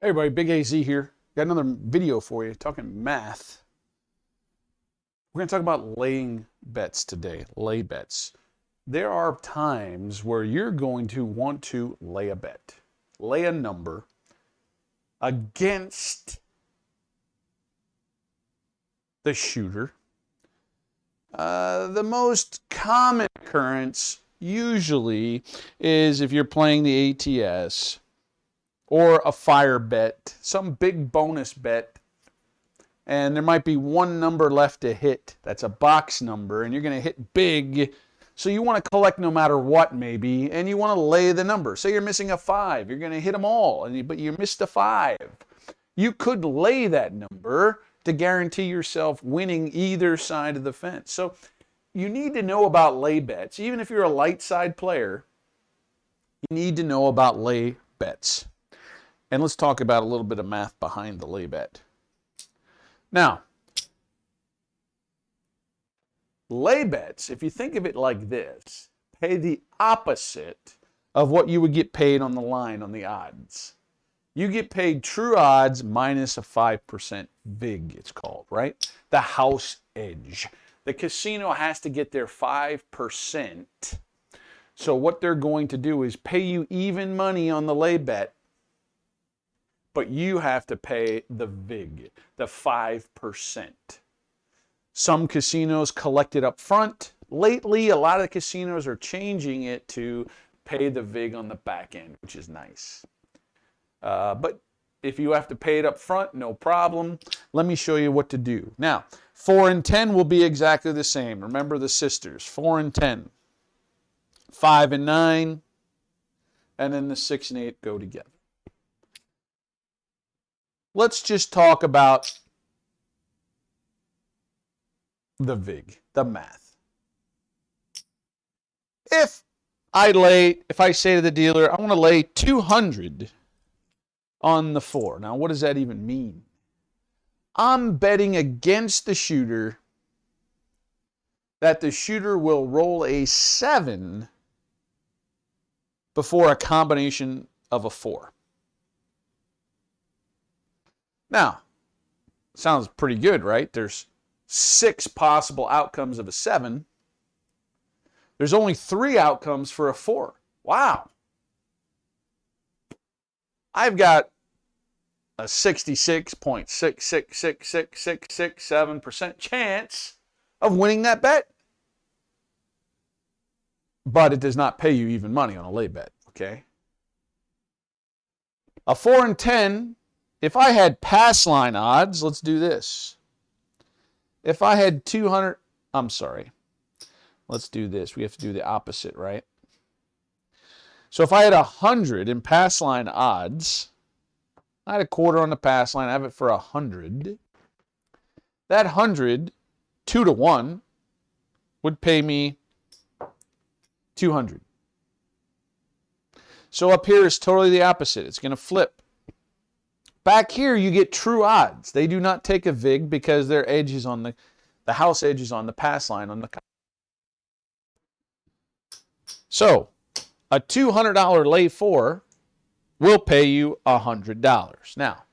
Hey everybody, Big AZ here. Got another video for you talking math. We're going to talk about laying bets today, lay bets. There are times where you're going to want to lay a bet, lay a number against the shooter. The most common occurrence usually is if you're playing the ATS or a fire bet, some big bonus bet, and there might be one number left to hit. That's a box number, and you're going to hit big. So you want to collect no matter what, maybe, and you want to lay the number. Say you're missing a 5. You're going to hit them all, but you missed a 5. You could lay that number to guarantee yourself winning either side of the fence. So you need to know about lay bets. Even if you're a light side player, you need to know about lay bets. And let's talk about a little bit of math behind the lay bet. Now, lay bets, if you think of it like this, pay the opposite of what you would get paid on the line on the odds. You get paid true odds minus a 5% VIG, it's called, right? The house edge. The casino has to get their 5%. So what they're going to do is pay you even money on the lay bet, but you have to pay the VIG, the 5%. Some casinos collect it up front. Lately, a lot of casinos are changing it to pay the VIG on the back end, which is nice. But if you have to pay it up front, no problem. Let me show you what to do. Now, 4 and 10 will be exactly the same. Remember the sisters, 4 and 10. 5 and 9, and then the 6 and 8 go together. Let's just talk about the VIG, the math. If I say to the dealer, I want to lay 200 on the 4. Now, what does that even mean? I'm betting against the shooter that the shooter will roll a 7 before a combination of a 4. Now, sounds pretty good, right? There's 6 possible outcomes of a 7. There's only 3 outcomes for a 4. Wow. I've got a 66.666667% chance of winning that bet. But it does not pay you even money on a lay bet, okay? A 4 and 10, if I had pass line odds, let's do this. If I had 200, let's do this. We have to do the opposite, right? So if I had 100 in pass line odds, I had a quarter on the pass line, I have it for 100. That 100, 2 to 1, would pay me 200. So up here is totally the opposite. It's going to flip. Back here, you get true odds. They do not take a VIG because their edge is on the house edge is on the pass line on the. So, a $200 lay 4 will pay you $100. Now,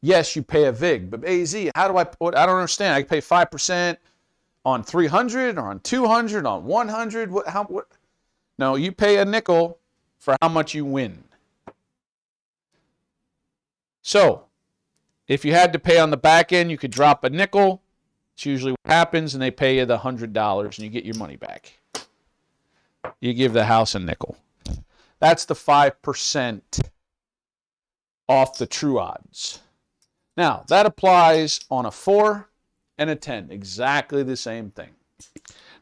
yes, you pay a VIG, but AZ, how do I don't understand. I can pay 5% on 300 or on 200, on 100. No, you pay a nickel for how much you win. So, if you had to pay on the back end, you could drop a nickel. It's usually what happens, and they pay you the $100, and you get your money back. You give the house a nickel. That's the 5% off the true odds. Now, that applies on a 4 and a 10. Exactly the same thing.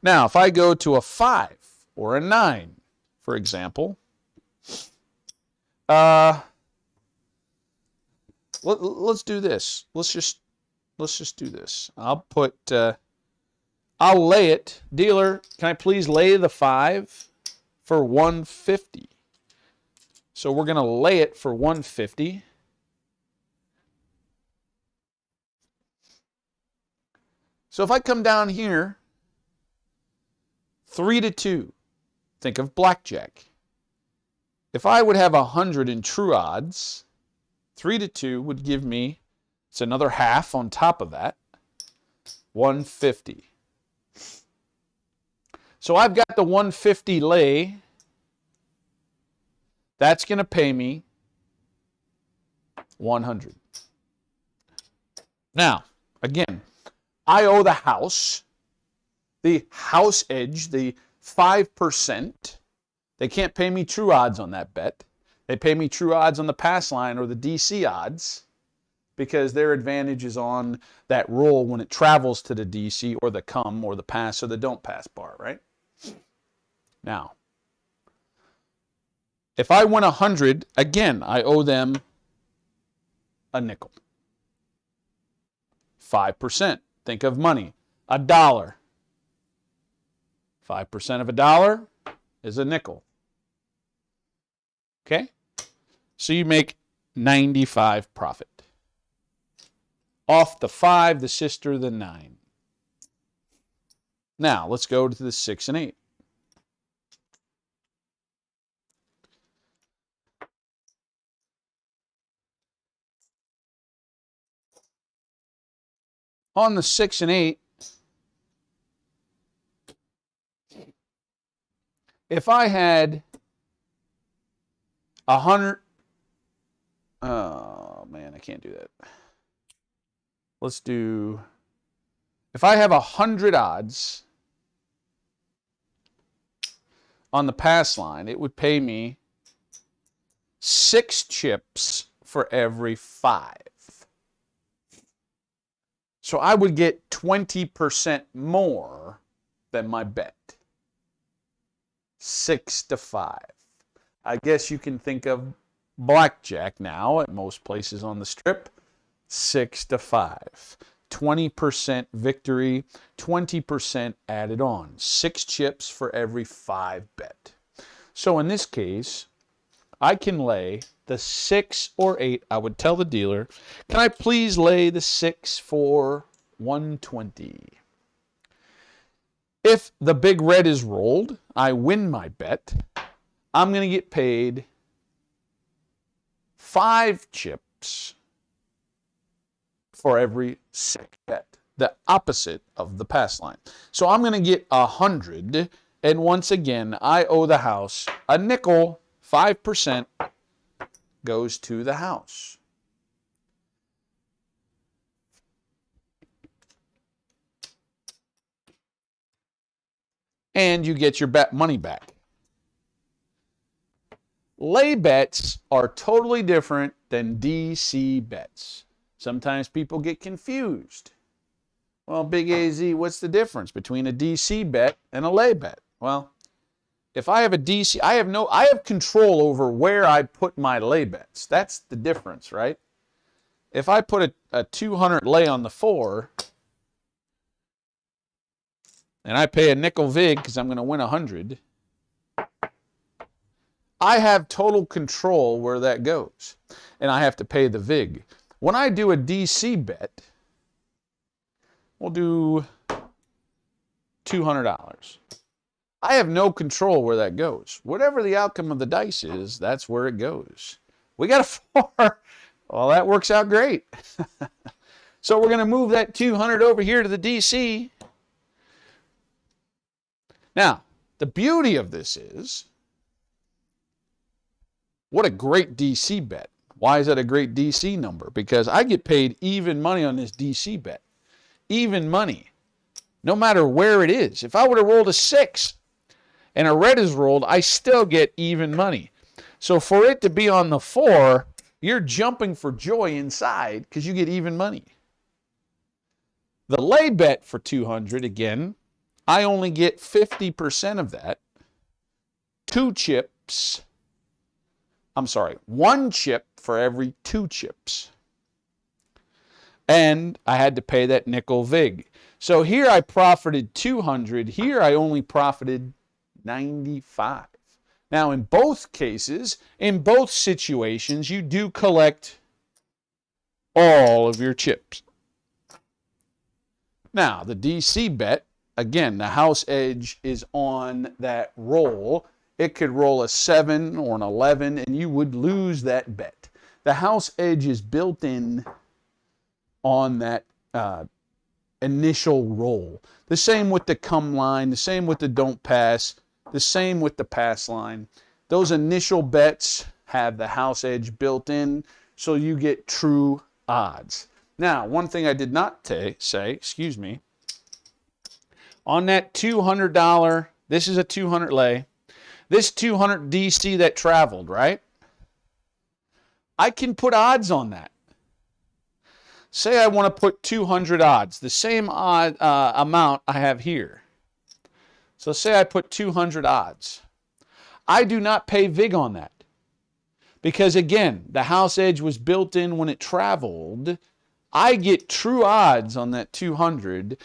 Now, if I go to a 5 or a 9, for example, let's do this. Let's just do this. I'll lay it. Dealer, can I please lay the 5 for 150? So we're going to lay it for 150. So if I come down here, 3 to 2, think of blackjack. If I would have 100 in true odds, 3-2 would give me, it's another half on top of that, 150. So I've got the 150 lay. That's going to pay me 100. Now, again, I owe the house edge, the 5%. They can't pay me true odds on that bet. They pay me true odds on the pass line or the DC odds because their advantage is on that roll when it travels to the DC or the come or the pass or the don't pass bar, right? Now, if I win 100, again, I owe them a nickel. 5%. Think of money. $1. 5% of $1 is a nickel. Okay? So you make 95 profit. Off the 5, the sister, the 9. Now, let's go to the 6 and 8. On the 6 and 8, if I had 100, oh man, I can't do that. Let's do, if I have 100 odds on the pass line, it would pay me 6 chips for every 5. So I would get 20% more than my bet. 6-5. I guess you can think of blackjack now at most places on the strip. 6-5. 20% victory, 20% added on. 6 chips for every 5 bet. So in this case, I can lay the 6 or 8. I would tell the dealer, can I please lay the 6 for 120? If the big red is rolled, I win my bet. I'm going to get paid 5 chips for every 6 bet. The opposite of the pass line. So I'm going to get 100. And once again, I owe the house a nickel. 5% goes to the house. And you get your bet money back. Lay bets are totally different than DC bets. Sometimes people get confused. Well, Big AZ, what's the difference between a DC bet and a lay bet? Well, if I have a DC, I have control over where I put my lay bets. That's the difference, right? If I put a 200 lay on the 4, and I pay a nickel vig because I'm going to win 100, I have total control where that goes. And I have to pay the vig. When I do a DC bet, we'll do $200. I have no control where that goes. Whatever the outcome of the dice is, that's where it goes. We got a 4. Well, that works out great. So we're going to move that 200 over here to the DC. Now, the beauty of this is, what a great DC bet. Why is that a great DC number? Because I get paid even money on this DC bet. Even money. No matter where it is. If I would have rolled a 6 and a red is rolled, I still get even money. So for it to be on the 4, you're jumping for joy inside because you get even money. The lay bet for 200, again, I only get 50% of that. 2 chips. I'm sorry, 1 chip for every 2 chips. And I had to pay that nickel vig. So here I profited 200. Here I only profited 95. Now in both cases, in both situations, you do collect all of your chips. Now the DC bet, again, the house edge is on that roll. It could roll a 7 or an 11 and you would lose that bet. the house edge is built in on that initial roll. The same with the come line, the same with the don't pass, the same with the pass line. Those initial bets have the house edge built in, so you get true odds. Now, one thing I did not say, excuse me, on that $200, this is a 200 lay, this 200 DC that traveled, right? I can put odds on that. Say I want to put 200 odds, the same odd amount I have here. So say I put 200 odds. I do not pay VIG on that. Because again, the house edge was built in when it traveled. I get true odds on that 200.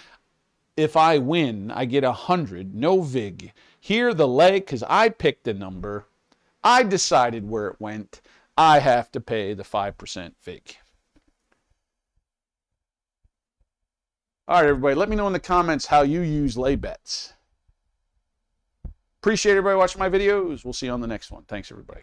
If I win, I get 100, no VIG. Here the lay, because I picked the number, I decided where it went, I have to pay the 5% VIG. All right, everybody, let me know in the comments how you use lay bets. Appreciate everybody watching my videos. We'll see you on the next one. Thanks, everybody.